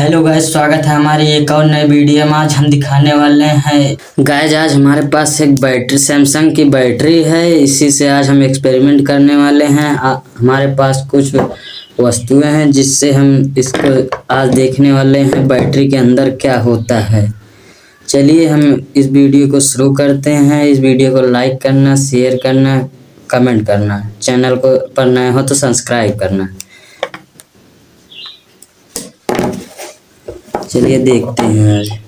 Hello guys, स्वागत है हमारी एक और नए वीडियो में। आज हम दिखाने वाले हैं गाइस, आज हमारे पास एक बैटरी सैमसंग की बैटरी है। इसी से आज हम एक्सपेरिमेंट करने वाले हैं। हमारे पास कुछ वस्तुएं हैं जिससे हम इसको आज देखने वाले हैं बैटरी के अंदर क्या होता है। चलिए हम इस वीडियो को शुरू करते हैं। इस वीडियो को लाइक करना, शेयर करना, कमेंट करना, चैनल को पर नए हो तो सब्सक्राइब करना। चलिए देखते हैं आज।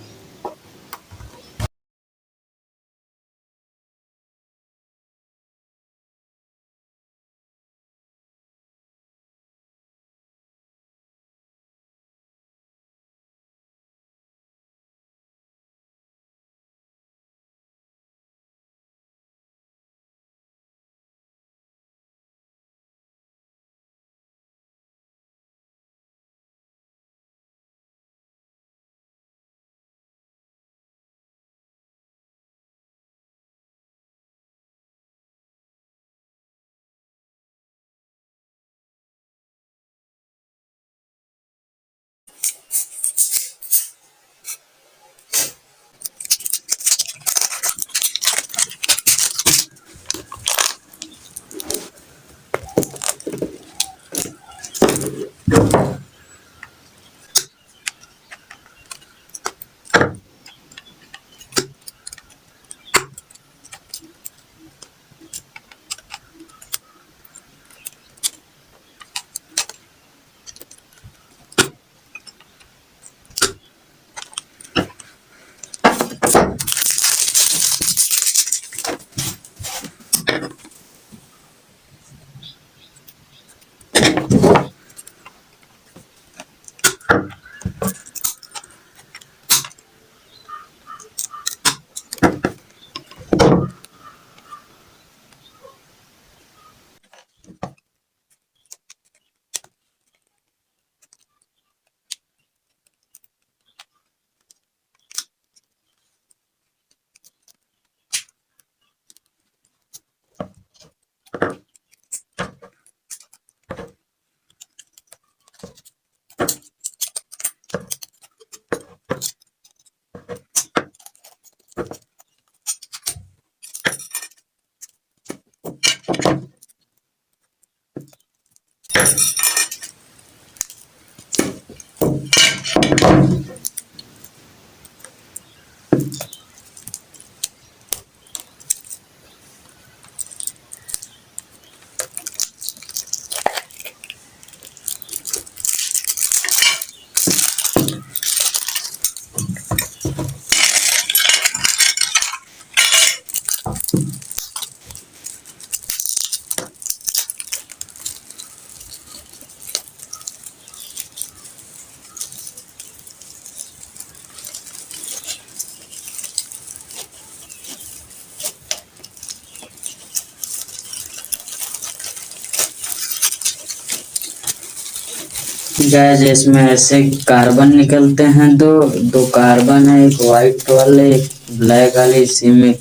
गैस इसमें ऐसे कार्बन निकलते हैं। दो दो कार्बन है, एक वाइट वाले एक ब्लैक वाले। इसी में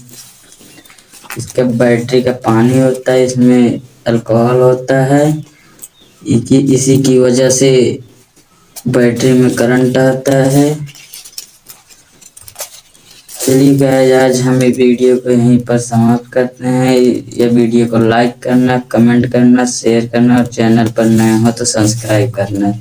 इसके बैटरी का पानी होता है, इसमें अल्कोहल होता है। इसी की वजह से बैटरी में करंट आता है। चलिए गाइस, आज हम इस वीडियो को यहीं पर समाप्त करते हैं। यह वीडियो को लाइक करना, कमेंट करना, शेयर करना और चैनल पर नए हो तो सब्सक्राइब करना।